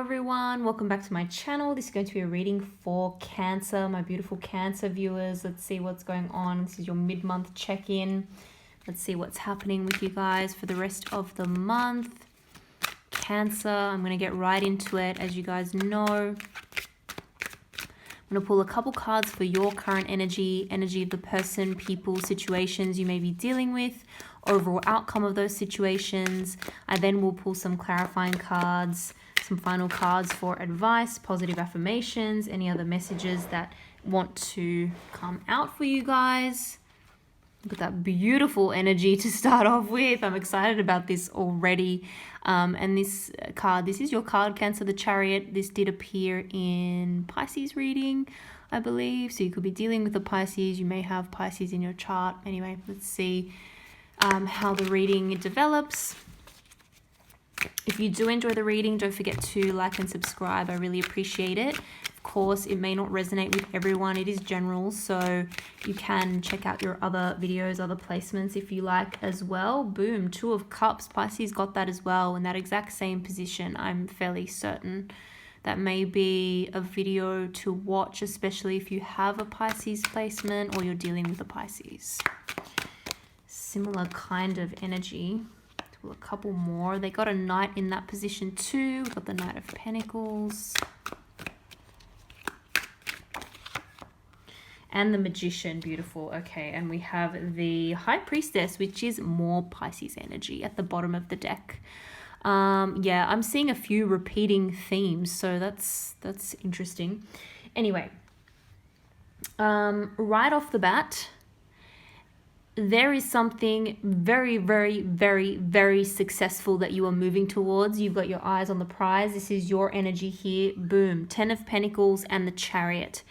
everyone, welcome back to my channel. This is going to be a reading for Cancer, my beautiful Cancer viewers. Let's see what's going on. This is your mid-month check-in. Let's see what's happening with you guys for the rest of the month. Cancer, I'm going to get right into it. As you guys know, I'm going to pull a couple cards for your current energy of the person, people, situations you may be dealing with, overall outcome of those situations. I then will pull some clarifying cards, some final cards for advice, positive affirmations, any other messages that want to come out for you guys. Look at that beautiful energy to start off with. I'm excited about this already. And this card, this is your card, Cancer, the Chariot. This did appear in Pisces reading, I believe. So you could be dealing with the Pisces. You may have Pisces in your chart. Anyway, let's see how the reading develops. If you do enjoy the reading, don't forget to like and subscribe. I really appreciate it. Of course, it may not resonate with everyone. It is general, so you can check out your other videos, other placements if you like as well. Boom, Two of Cups. Pisces got that as well in that exact same position. I'm fairly certain that may be a video to watch, especially if you have a Pisces placement or you're dealing with a Pisces. Similar kind of energy. A couple more. They got a Knight in that position too. We've got the Knight of Pentacles and the Magician. Beautiful. Okay, and we have the High Priestess, which is more Pisces energy at the bottom of the deck. Yeah, I'm seeing a few repeating themes, so that's interesting. Anyway, right off the bat, there is something very, very, very, very successful that you are moving towards. You've got your eyes on the prize. This is your energy here. Boom. 10 of Pentacles and the Chariot.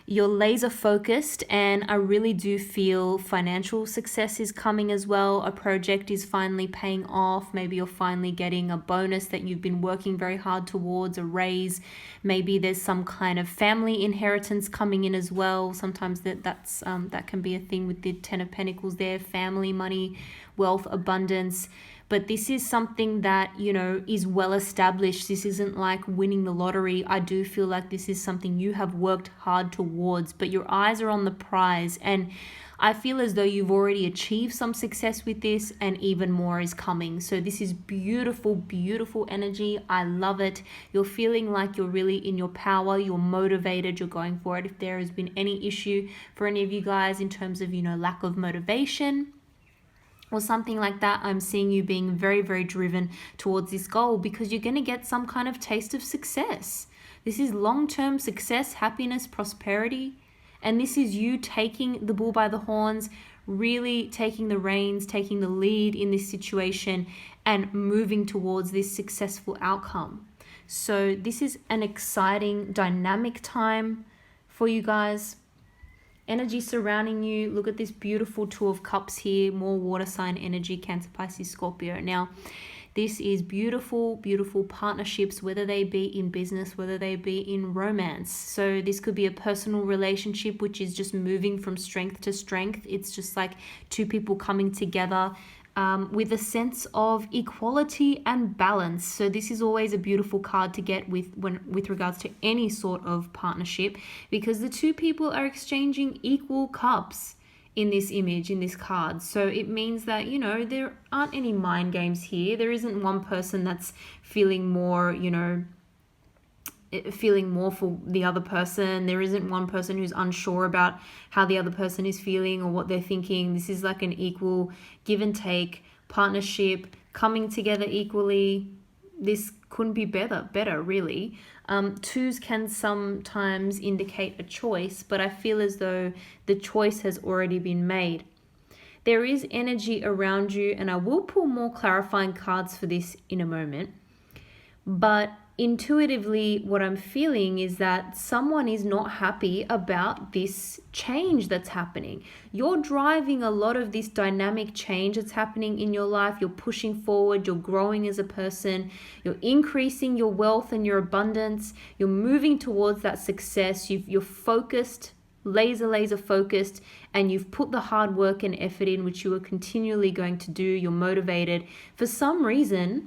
You're laser focused, and I really do feel financial success is coming as well. A project is finally paying off. Maybe you're finally getting a bonus that you've been working very hard towards, a raise. Maybe there's some kind of family inheritance coming in as well. Sometimes that can be a thing with the 10 of Pentacles there. Family, money, wealth, abundance. But this is something that, you know, is well established. This isn't like winning the lottery. I do feel like this is something you have worked hard towards, but your eyes are on the prize. And I feel as though you've already achieved some success with this, and even more is coming. So this is beautiful, beautiful energy. I love it. You're feeling like you're really in your power. You're motivated. You're going for it. If there has been any issue for any of you guys in terms of, you know, lack of motivation or something like that, I'm seeing you being very, very driven towards this goal, because you're going to get some kind of taste of success. This is long-term success, happiness, prosperity. And this is you taking the bull by the horns, really taking the reins, taking the lead in this situation and moving towards this successful outcome. So this is an exciting, dynamic time for you guys. Energy surrounding you. Look at this beautiful Two of Cups here. More water sign energy, Cancer, Pisces, Scorpio. Now, this is beautiful, beautiful partnerships, whether they be in business, whether they be in romance. So this could be a personal relationship, which is just moving from strength to strength. It's just like two people coming together with a sense of equality and balance. So this is always a beautiful card to get with regards to any sort of partnership, because the two people are exchanging equal cups in this image, in this card. So it means that, you know, there aren't any mind games here. There isn't one person that's feeling more, you know, feeling more for the other person. There isn't one person who's unsure about how the other person is feeling or what they're thinking. This is like an equal give and take partnership, coming together equally. This couldn't be better really. Twos can sometimes indicate a choice, but I feel as though the choice has already been made. There is energy around you, and I will pull more clarifying cards for this in a moment. But intuitively, what I'm feeling is that someone is not happy about this change that's happening. You're driving a lot of this dynamic change that's happening in your life. You're pushing forward. You're growing as a person. You're increasing your wealth and your abundance. You're moving towards that success. You're focused, laser focused, and you've put the hard work and effort in, which you are continually going to do. You're motivated. For some reason,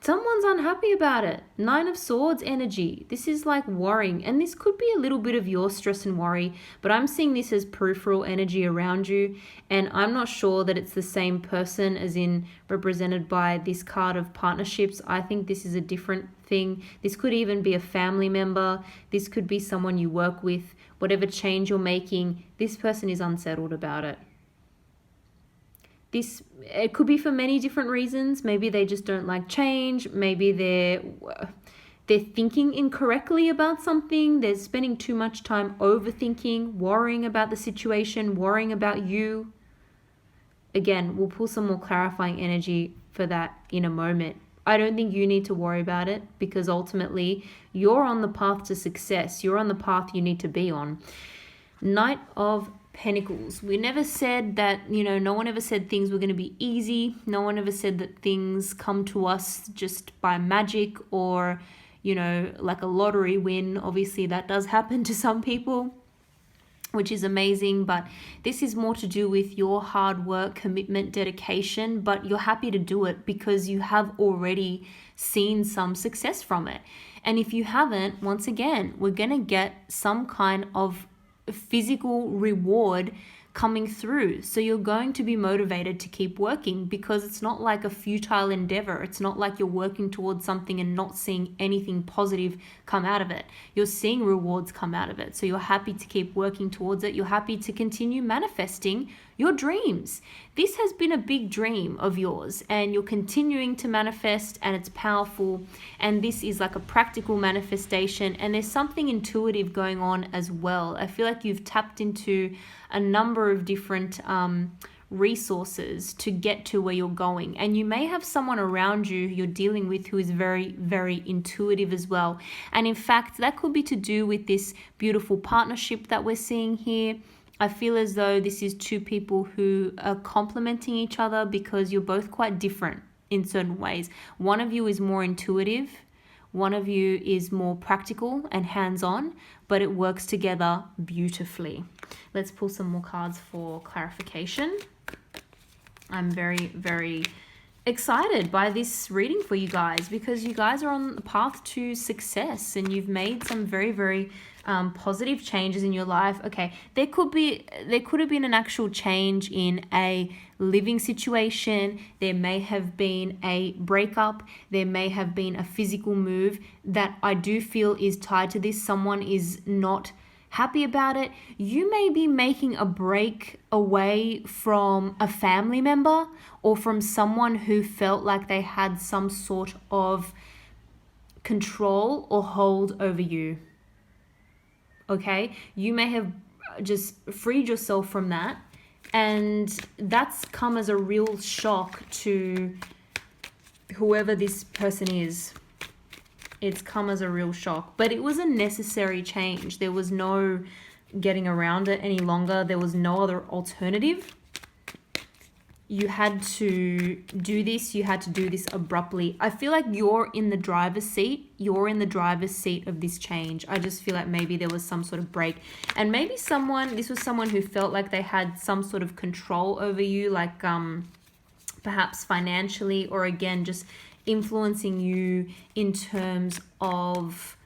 Someone's unhappy about it. Nine of Swords energy. This is like worrying. And this could be a little bit of your stress and worry, but I'm seeing this as peripheral energy around you. And I'm not sure that it's the same person as in represented by this card of partnerships. I think this is a different thing. This could even be a family member. This could be someone you work with. Whatever change you're making, this person is unsettled about it. It could be for many different reasons. Maybe they just don't like change. Maybe they're thinking incorrectly about something. They're spending too much time overthinking, worrying about the situation, worrying about you. Again, we'll pull some more clarifying energy for that in a moment. I don't think you need to worry about it because ultimately you're on the path to success. You're on the path you need to be on. Knight of Pentacles. We never said that, no one ever said things were going to be easy. No one ever said that things come to us just by magic or, like a lottery win. Obviously, that does happen to some people, which is amazing. But this is more to do with your hard work, commitment, dedication. But you're happy to do it because you have already seen some success from it. And if you haven't, once again, we're going to get some kind of physical reward coming through. So you're going to be motivated to keep working because it's not like a futile endeavor. It's not like you're working towards something and not seeing anything positive come out of it. You're seeing rewards come out of it. So you're happy to keep working towards it. You're happy to continue manifesting your dreams. This has been a big dream of yours and you're continuing to manifest and it's powerful. And this is like a practical manifestation and there's something intuitive going on as well. I feel like you've tapped into a number of different resources to get to where you're going. And you may have someone around you you're dealing with who is very, very intuitive as well. And in fact, that could be to do with this beautiful partnership that we're seeing here. I feel as though this is two people who are complementing each other because you're both quite different in certain ways. One of you is more intuitive. One of you is more practical and hands-on, but it works together beautifully. Let's pull some more cards for clarification. I'm very, very excited by this reading for you guys because you guys are on the path to success and you've made some very, very positive changes in your life. Okay, there could have been an actual change in a living situation. There may have been a breakup. There may have been a physical move that I do feel is tied to this. Someone is not happy about it. You may be making a break away from a family member or from someone who felt like they had some sort of control or hold over you. Okay, you may have just freed yourself from that, and that's come as a real shock to whoever this person is. It's come as a real shock, but it was a necessary change. There was no getting around it any longer. There was no other alternative. You had to do this. You had to do this abruptly. I feel like you're in the driver's seat. You're in the driver's seat of this change. I just feel like maybe there was some sort of break. And maybe this was someone who felt like they had some sort of control over you, like perhaps financially, or again, just influencing you in terms of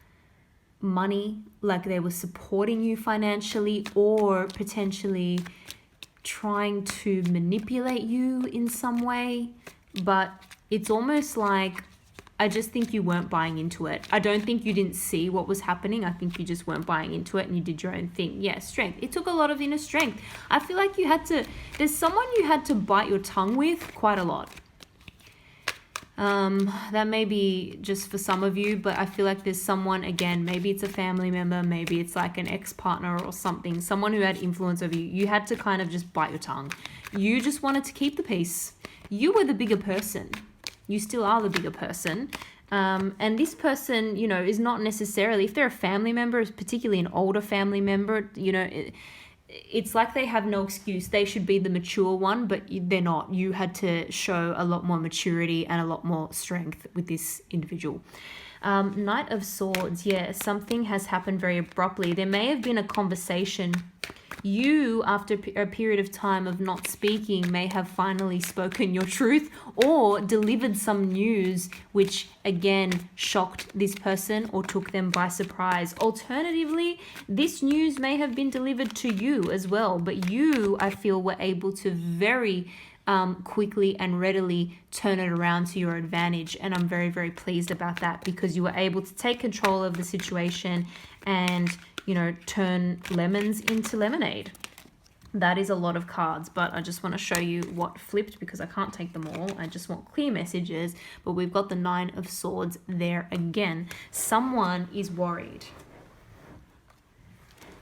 money, like they were supporting you financially or potentially trying to manipulate you in some way. But it's almost like I just think you weren't buying into it. I don't think you didn't see what was happening. I think you just weren't buying into it and you did your own thing. Yeah, strength. It took a lot of inner strength. I feel like there's someone you had to bite your tongue with quite a lot. That may be just for some of you, but I feel like there's someone, again, maybe it's a family member, maybe it's like an ex-partner or something, someone who had influence over you. You had to kind of just bite your tongue. You just wanted to keep the peace. You were the bigger person. You still are the bigger person. And this person, is not necessarily, if they're a family member, particularly an older family member, it's like they have no excuse. They should be the mature one, but they're not. You had to show a lot more maturity and a lot more strength with this individual. Knight of Swords. Yeah, something has happened very abruptly. There may have been a conversation You, after a period of time of not speaking, may have finally spoken your truth or delivered some news which, again, shocked this person or took them by surprise. Alternatively, this news may have been delivered to you as well, but you, I feel, were able to very quickly and readily turn it around to your advantage. And I'm very, very pleased about that, because you were able to take control of the situation and, you know, turn lemons into lemonade. That is a lot of cards, but I just want to show you what flipped, because I can't take them all. I just want clear messages. But we've got the 9 of Swords there again. Someone is worried.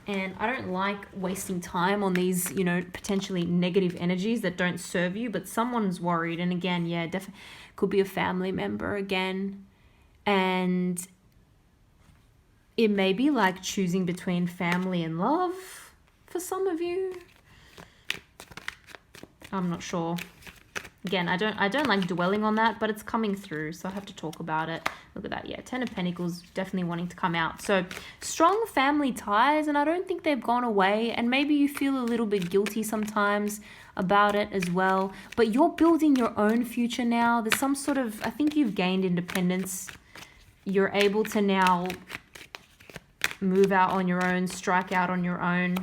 And I don't like wasting time on these, you know, potentially negative energies that don't serve you, but someone's worried. And again, yeah, definitely could be a family member again. And it may be like choosing between family and love for some of you. I'm not sure. Again, I don't like dwelling on that, but it's coming through, so I have to talk about it. Look at that. Yeah, 10 of Pentacles definitely wanting to come out. So strong family ties, and I don't think they've gone away. And maybe you feel a little bit guilty sometimes about it as well. But you're building your own future now. There's some sort of, I think you've gained independence. You're able to now move out on your own, strike out on your own.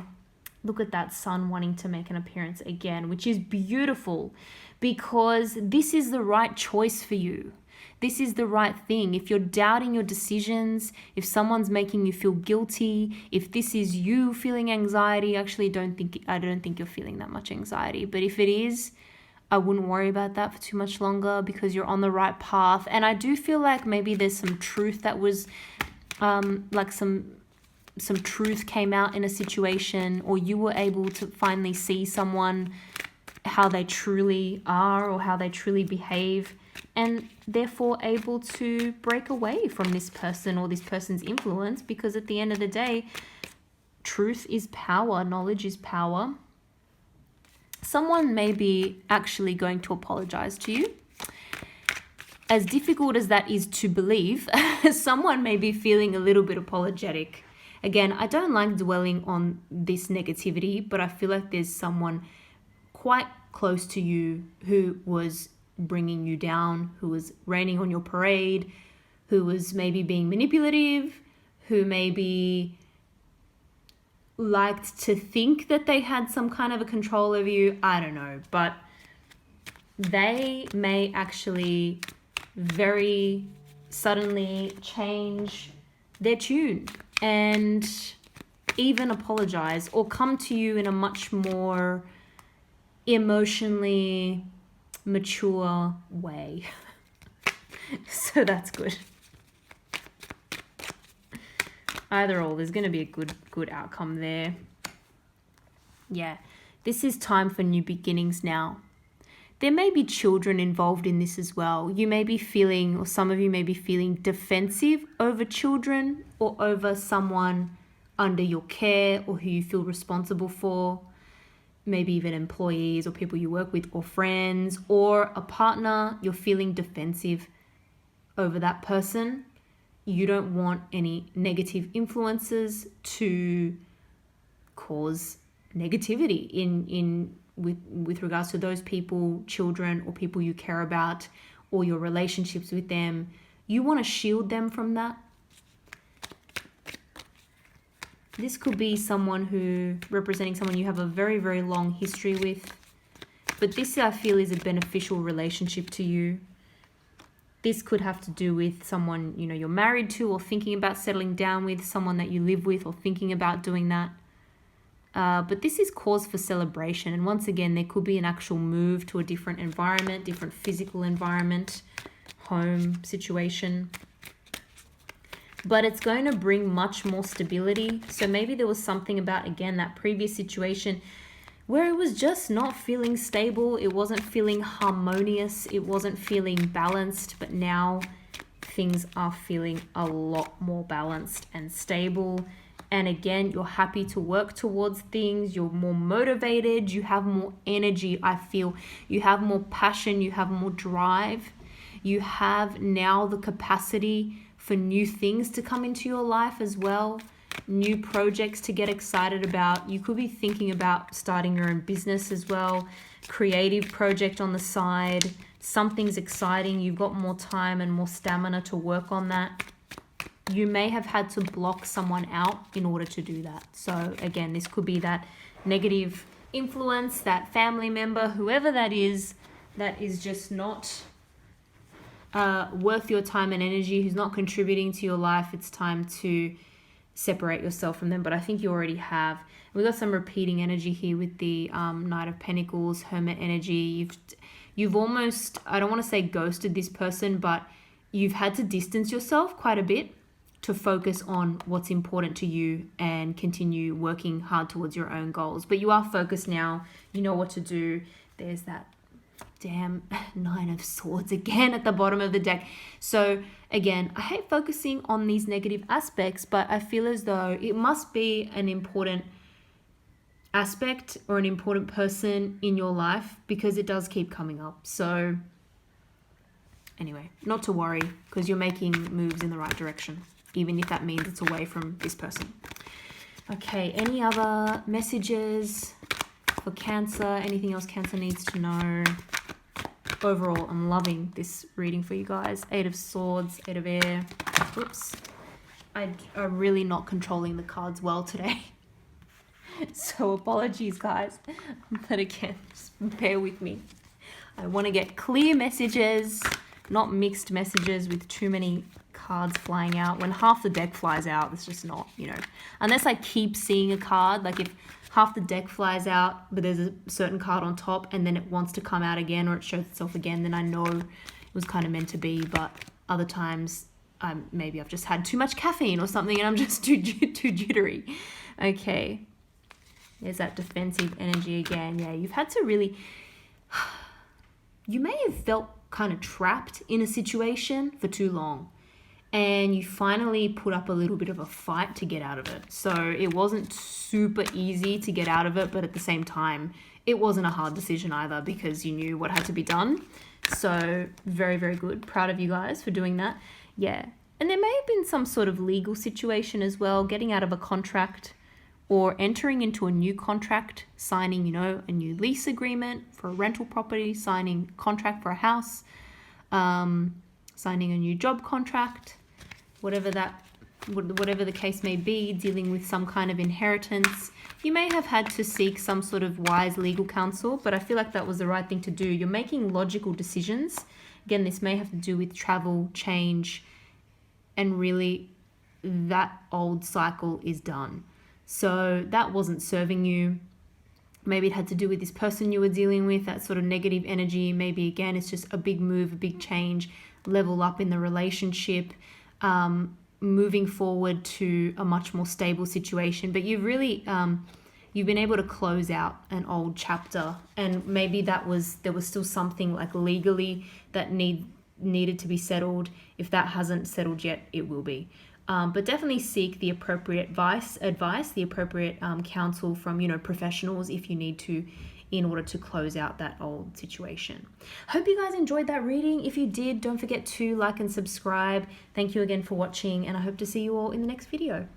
Look at that Sun wanting to make an appearance again, which is beautiful, because this is the right choice for you. This is the right thing. If you're doubting your decisions, if someone's making you feel guilty, if this is you feeling anxiety, actually I don't think you're feeling that much anxiety. But if it is, I wouldn't worry about that for too much longer, because you're on the right path. And I do feel like maybe there's some truth that was like some truth came out in a situation, or you were able to finally see someone how they truly are or how they truly behave, and therefore able to break away from this person or this person's influence, because at the end of the day, truth is power, knowledge is power. Someone may be actually going to apologize to you. As difficult as that is to believe, someone may be feeling a little bit apologetic. Again, I don't like dwelling on this negativity, but I feel like there's someone quite close to you who was bringing you down, who was raining on your parade, who was maybe being manipulative, who maybe liked to think that they had some kind of a control over you. I don't know, but they may actually very suddenly change their tune and even apologize, or come to you in a much more emotionally mature way. So that's good. Either or, there's going to be a good outcome there. Yeah, this is time for new beginnings now. There may be children involved in this as well. You may be feeling, or some of you may be feeling, defensive over children or over someone under your care or who you feel responsible for. Maybe even employees or people you work with or friends or a partner. You're feeling defensive over that person. You don't want any negative influences to cause negativity with regards to those people, children, or people you care about, or your relationships with them. You want to shield them from that. This could be someone representing someone you have a very, very long history with. But this, I feel, is a beneficial relationship to you. This could have to do with someone, you know, you're married to or thinking about settling down with, someone that you live with or thinking about doing that. But this is cause for celebration. And once again, there could be an actual move to a different environment, different physical environment, home situation. But it's going to bring much more stability. So maybe there was something about, again, that previous situation where it was just not feeling stable. It wasn't feeling harmonious. It wasn't feeling balanced. But now things are feeling a lot more balanced and stable. And again, you're happy to work towards things. You're more motivated. You have more energy, I feel. You have more passion. You have more drive. You have now the capacity for new things to come into your life as well. new projects to get excited about. You could be thinking about starting your own business as well, creative project on the side. Something's exciting. You've got more time and more stamina to work on that. You may have had to block someone out in order to do that. So again, this could be that negative influence, that family member, whoever that is just not worth your time and energy, who's not contributing to your life. It's time to separate yourself from them, but I think you already have. We've got some repeating energy here with the Knight of Pentacles, Hermit energy. You've almost, I don't want to say ghosted this person, but you've had to distance yourself quite a bit to focus on what's important to you and continue working hard towards your own goals. But you are focused now. You know what to do. There's that damn Nine of Swords again at the bottom of the deck. So again, I hate focusing on these negative aspects, but I feel as though it must be an important aspect or an important person in your life, because it does keep coming up. So anyway, not to worry, because you're making moves in the right direction, even if that means it's away from this person. Okay, any other messages for Cancer? Anything else Cancer needs to know? Overall, I'm loving this reading for you guys. 8 of Swords, 8 of Air. Oops. I'm really not controlling the cards well today. So apologies, guys. But again, just bear with me. I want to get clear messages, not mixed messages with too many cards flying out. When half the deck flies out, it's just not, unless I keep seeing a card, like if half the deck flies out, but there's a certain card on top and then it wants to come out again or it shows itself again, then I know it was kind of meant to be. But other times, maybe I've just had too much caffeine or something and I'm just too jittery. Okay. There's that defensive energy again. Yeah, you've had to really... You may have felt kind of trapped in a situation for too long, and you finally put up a little bit of a fight to get out of it. So it wasn't super easy to get out of it, but at the same time, it wasn't a hard decision either, because you knew what had to be done. So very, very good. Proud of you guys for doing that. Yeah. And there may have been some sort of legal situation as well, getting out of a contract or entering into a new contract, signing, a new lease agreement for a rental property, signing contract for a house, signing a new job contract, whatever the case may be, dealing with some kind of inheritance. You may have had to seek some sort of wise legal counsel, but I feel like that was the right thing to do. You're making logical decisions. Again, this may have to do with travel, change, and really that old cycle is done. So that wasn't serving you. Maybe it had to do with this person you were dealing with, that sort of negative energy. Maybe again, it's just a big move, a big change, level up in the relationship, moving forward to a much more stable situation. But you've really, you've been able to close out an old chapter, and maybe there was still something like legally that needed to be settled. If that hasn't settled yet, it will be. But definitely seek the appropriate advice, the appropriate counsel from, professionals if you need to, in order to close out that old situation. Hope you guys enjoyed that reading. If you did, don't forget to like and subscribe. Thank you again for watching, and I hope to see you all in the next video.